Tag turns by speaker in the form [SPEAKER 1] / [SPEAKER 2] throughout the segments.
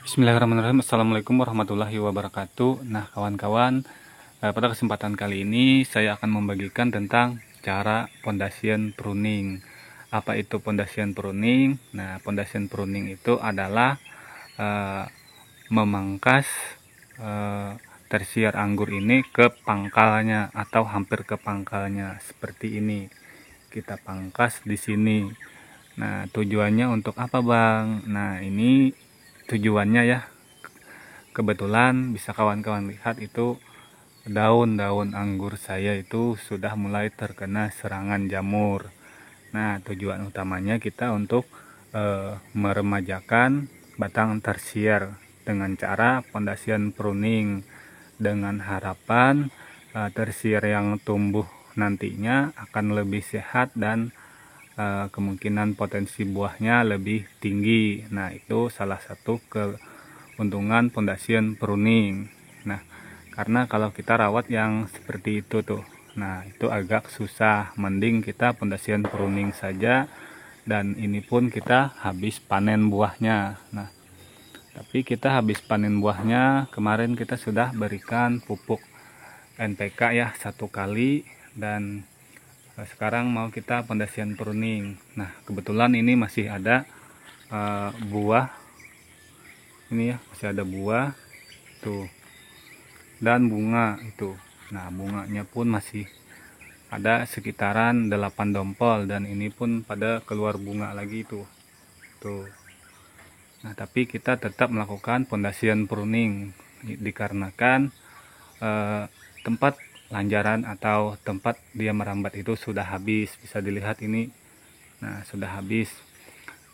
[SPEAKER 1] Bismillahirrahmanirrahim. Assalamualaikum warahmatullahi wabarakatuh. Nah, kawan-kawan, pada kesempatan kali ini saya akan membagikan tentang cara pondasian pruning. Apa itu pondasian pruning? Nah, pondasian pruning itu adalah eh, memangkas tersier anggur ini ke pangkalnya atau hampir ke pangkalnya seperti ini. Kita pangkas di sini. Nah, tujuannya untuk apa, Bang? Nah, ini tujuannya ya, kebetulan bisa kawan-kawan lihat itu daun-daun anggur saya itu sudah mulai terkena serangan jamur. Nah, tujuan utamanya kita untuk meremajakan batang tersier dengan cara pondasian pruning, dengan harapan tersier yang tumbuh nantinya akan lebih sehat dan kemungkinan potensi buahnya lebih tinggi. Nah, itu salah satu keuntungan pondasian pruning. Nah, karena kalau kita rawat yang seperti itu tuh, nah itu agak susah. Mending kita pondasian pruning saja, dan ini pun kita habis panen buahnya. Nah, tapi kita habis panen buahnya, kemarin kita sudah berikan pupuk NPK ya 1 kali, dan sekarang mau kita pondasian pruning. Nah, kebetulan ini masih ada buah, ini ya masih ada buah tuh, dan bunga itu. Nah, bunganya pun masih ada sekitaran 8 dompol, dan ini pun pada keluar bunga lagi tuh. Nah, tapi kita tetap melakukan pondasian pruning dikarenakan tempat lanjaran atau tempat dia merambat itu sudah habis. Bisa dilihat ini, nah sudah habis,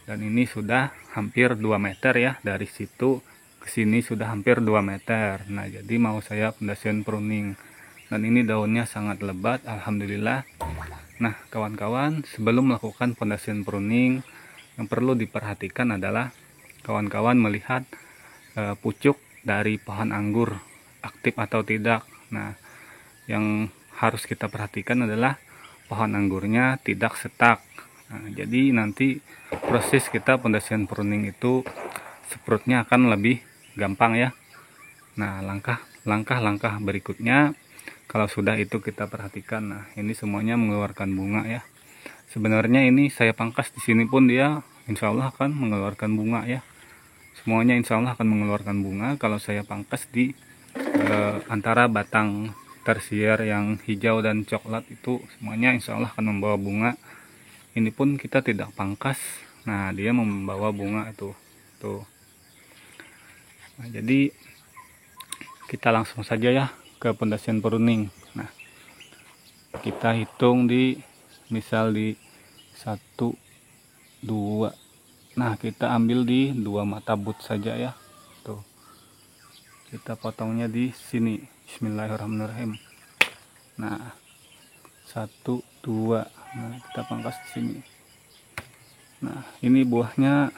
[SPEAKER 1] dan ini sudah hampir 2 meter ya, dari situ ke sini sudah hampir 2 meter. Nah, jadi mau saya pondasian pruning, dan ini daunnya sangat lebat, alhamdulillah. Nah, kawan-kawan, sebelum melakukan pondasian pruning, yang perlu diperhatikan adalah kawan-kawan melihat pucuk dari pohon anggur aktif atau tidak. Nah, yang harus kita perhatikan adalah pohon anggurnya tidak setak. Nah, jadi nanti proses kita pondasian pruning itu sprutnya akan lebih gampang ya. Nah, langkah berikutnya, kalau sudah itu kita perhatikan. Nah, ini semuanya mengeluarkan bunga ya. Sebenarnya ini saya pangkas di sini pun dia insya Allah akan mengeluarkan bunga ya. Semuanya insya Allah akan mengeluarkan bunga kalau saya pangkas di antara batang tersier yang hijau dan coklat itu, semuanya insya Allah akan membawa bunga. Ini pun kita tidak pangkas, nah dia membawa bunga tuh. Nah, jadi kita langsung saja ya ke pondasian pruning. Nah, kita hitung di misal di 1 2. Nah, kita ambil di 2 mata but saja ya. Tuh. Kita potongnya di sini. Bismillahirrahmanirrahim. Nah, 1 2. Nah, kita pangkas di sini. Nah, ini buahnya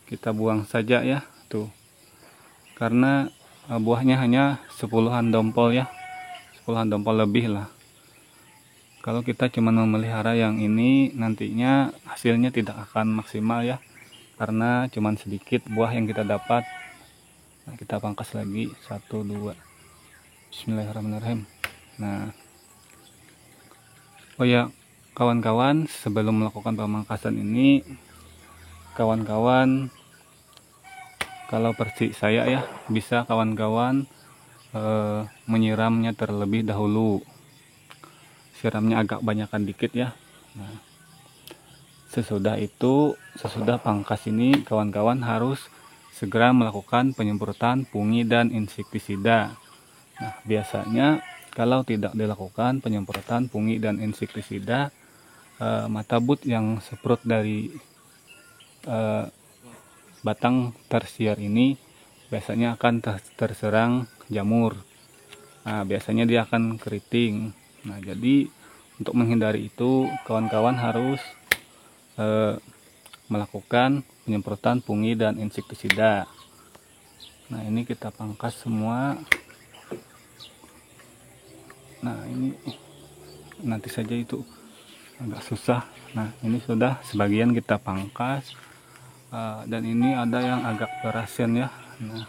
[SPEAKER 1] kita buang saja ya, tuh. Karena buahnya hanya 10-an dompol ya. 10-an dompol lebih lah. Kalau kita cuma memelihara yang ini, nantinya hasilnya tidak akan maksimal ya, karena cuma sedikit buah yang kita dapat. Nah, kita pangkas lagi 1 2. Bismillahirrahmanirrahim. Nah, oh ya kawan-kawan, sebelum melakukan pemangkasan ini, kawan-kawan kalau persi saya ya, bisa kawan-kawan menyiramnya terlebih dahulu. Siramnya agak banyakan dikit ya. Nah, sesudah pangkas ini, kawan-kawan harus segera melakukan penyemprotan fungi dan insektisida. Nah, biasanya kalau tidak dilakukan penyemprotan fungi dan insektisida, mata but yang sprut dari batang tersier ini biasanya akan terserang jamur. Nah, biasanya dia akan keriting. Nah, jadi untuk menghindari itu, kawan-kawan harus melakukan penyemprotan fungi dan insektisida. Nah, ini kita pangkas semua. Nah, ini nanti saja itu agak susah. Nah, ini sudah sebagian kita pangkas. Dan ini ada yang agak kerasen ya. Nah,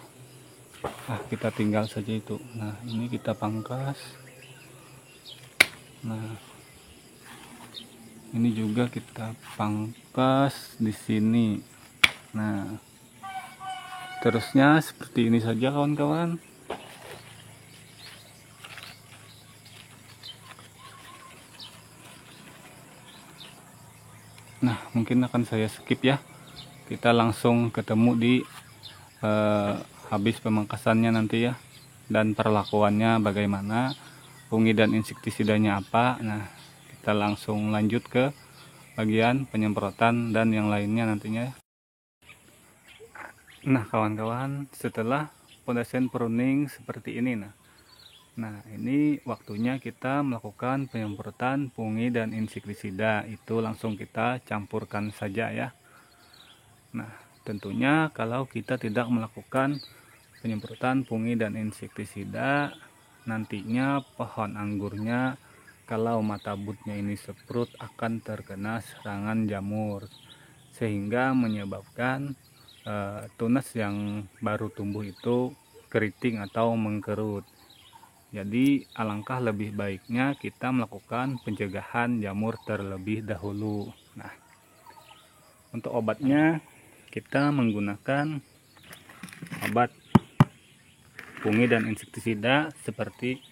[SPEAKER 1] kita tinggal saja itu. Nah, ini kita pangkas. Nah, ini juga kita pangkas di sini. Nah, terusnya seperti ini saja kawan-kawan. Nah, mungkin akan saya skip ya. Kita langsung ketemu di habis pemangkasannya nanti ya, dan perlakuannya bagaimana, fungi dan insektisidanya apa. Nah, kita langsung lanjut ke bagian penyemprotan dan yang lainnya nantinya. Nah kawan-kawan, setelah pondasian pruning seperti ini, nah ini waktunya kita melakukan penyemprotan fungi dan insektisida. Itu langsung kita campurkan saja ya. Nah, tentunya kalau kita tidak melakukan penyemprotan fungi dan insektisida, nantinya pohon anggurnya kalau mata butnya ini seprut akan terkena serangan jamur, sehingga menyebabkan tunas yang baru tumbuh itu keriting atau mengkerut. Jadi alangkah lebih baiknya kita melakukan pencegahan jamur terlebih dahulu. Nah, untuk obatnya kita menggunakan obat fungi dan insektisida seperti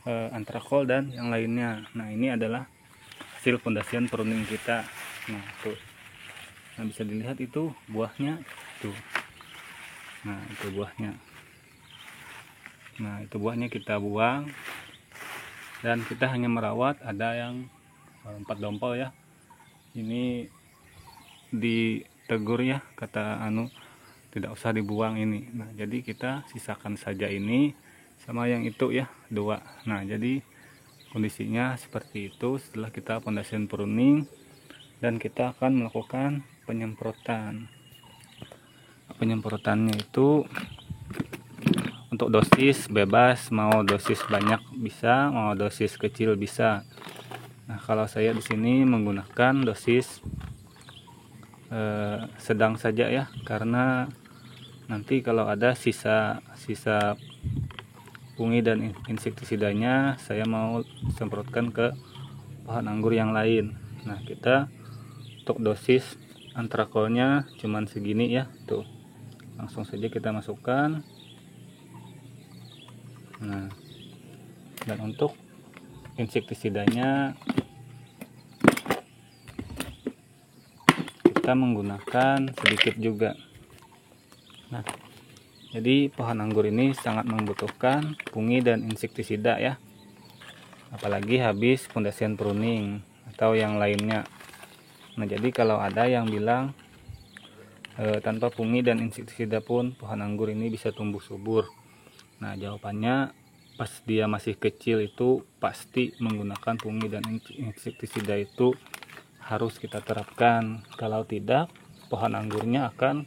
[SPEAKER 1] antrakol dan yang lainnya. Nah, ini adalah hasil pondasian pruning kita. Nah, tuh. Nah, bisa dilihat itu buahnya tuh. Nah, itu buahnya. Nah, itu buahnya kita buang dan kita hanya merawat. Ada yang 4 dompel ya. Ini ditegur ya, kata tidak usah dibuang ini. Nah, jadi kita sisakan saja ini sama yang itu ya, 2. Nah, jadi kondisinya seperti itu setelah kita pondasian pruning, dan kita akan melakukan penyemprotan. Penyemprotannya itu untuk dosis bebas, mau dosis banyak bisa, mau dosis kecil bisa. Nah, kalau saya di sini menggunakan dosis sedang saja ya, karena nanti kalau ada sisa fungi dan insektisidanya saya mau semprotkan ke pohon anggur yang lain. Nah, kita untuk dosis antrakolnya cuman segini ya, tuh langsung saja kita masukkan. Nah, dan untuk insektisidanya kita menggunakan sedikit juga. Nah, jadi pohon anggur ini sangat membutuhkan fungi dan insektisida ya, apalagi habis pondasian pruning atau yang lainnya. Nah, jadi kalau ada yang bilang tanpa fungi dan insektisida pun pohon anggur ini bisa tumbuh subur. Nah, jawabannya pas dia masih kecil itu pasti menggunakan fungi dan insektisida itu harus kita terapkan. Kalau tidak, pohon anggurnya akan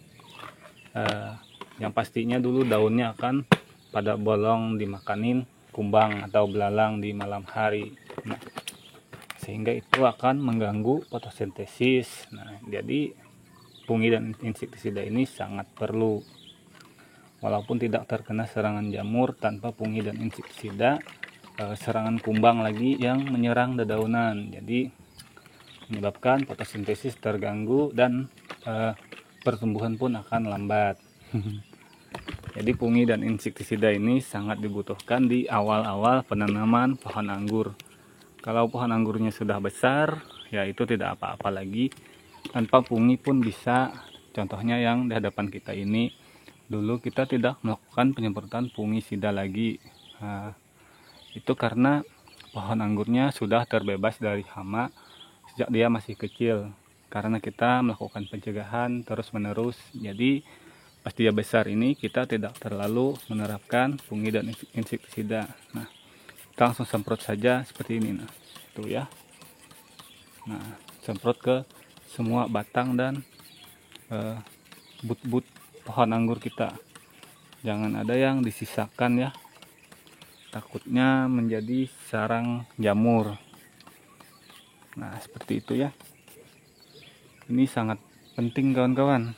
[SPEAKER 1] yang pastinya dulu daunnya akan pada bolong dimakanin kumbang atau belalang di malam hari. Nah, sehingga itu akan mengganggu fotosintesis. Nah, jadi fungi dan insektisida ini sangat perlu. Walaupun tidak terkena serangan jamur, tanpa fungi dan insektisida, serangan kumbang lagi yang menyerang dedaunan. Jadi menyebabkan fotosintesis terganggu dan pertumbuhan pun akan lambat. Jadi fungi dan insektisida ini sangat dibutuhkan di awal-awal penanaman pohon anggur. Kalau pohon anggurnya sudah besar, ya itu tidak apa-apa lagi. Tanpa fungi pun bisa. Contohnya yang di hadapan kita ini, dulu kita tidak melakukan penyemprotan fungisida lagi. Nah, itu karena pohon anggurnya sudah terbebas dari hama sejak dia masih kecil. Karena kita melakukan pencegahan terus-menerus, jadi pas dia besar ini kita tidak terlalu menerapkan fungi dan insektisida. Nah, kita langsung semprot saja seperti ini. Nah, tuh ya. Nah, semprot ke semua batang dan but-but pohon anggur kita. Jangan ada yang disisakan ya, takutnya menjadi sarang jamur. Nah, seperti itu ya. Ini sangat penting kawan-kawan.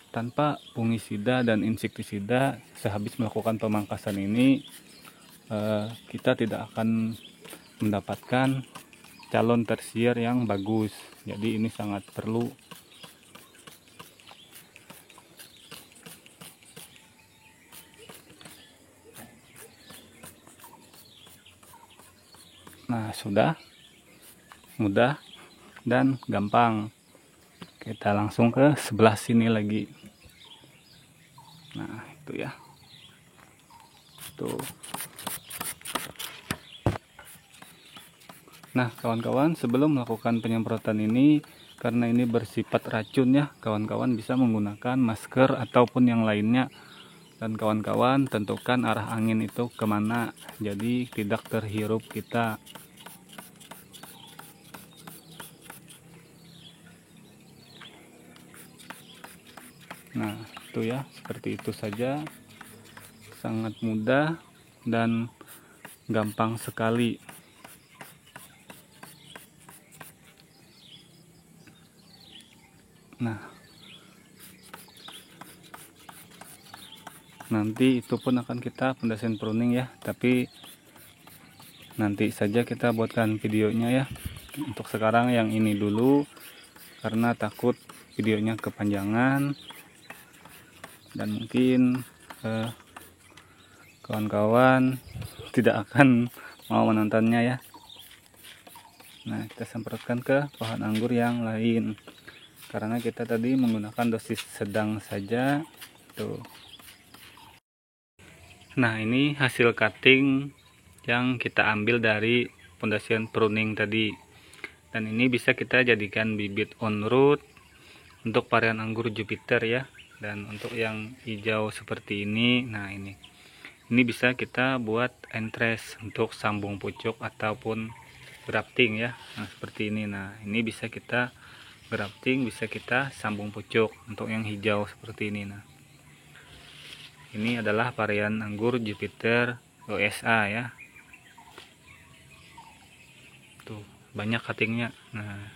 [SPEAKER 1] tanpa fungisida dan insektisida sehabis melakukan pemangkasan ini kita tidak akan mendapatkan calon tersier yang bagus. Jadi ini sangat perlu. Nah, sudah mudah dan gampang. Kita langsung ke sebelah sini lagi. Nah, itu ya. Tuh. Nah, kawan-kawan, sebelum melakukan penyemprotan ini, karena ini bersifat racun ya, kawan-kawan bisa menggunakan masker ataupun yang lainnya. Dan kawan-kawan tentukan arah angin itu kemana, jadi tidak terhirup kita. Nah, itu ya, seperti itu saja. Sangat mudah dan gampang sekali. Nah, nanti itu pun akan kita pondasian pruning ya, tapi nanti saja kita buatkan videonya ya. Untuk sekarang yang ini dulu, karena takut videonya kepanjangan dan mungkin kawan-kawan tidak akan mau menontonnya ya. Nah, kita semprotkan ke pohon anggur yang lain, karena kita tadi menggunakan dosis sedang saja tuh. Nah, ini hasil cutting yang kita ambil dari pondasian pruning tadi, dan ini bisa kita jadikan bibit on root untuk varian anggur Jupiter ya. Dan untuk yang hijau seperti ini, nah ini bisa kita buat entres untuk sambung pucuk ataupun grafting ya. Nah, seperti ini. Nah, ini bisa kita grafting, bisa kita sambung pucuk untuk yang hijau seperti ini. Nah, ini adalah varian anggur Jupiter USA ya. Tuh, banyak cuttingnya. Nah,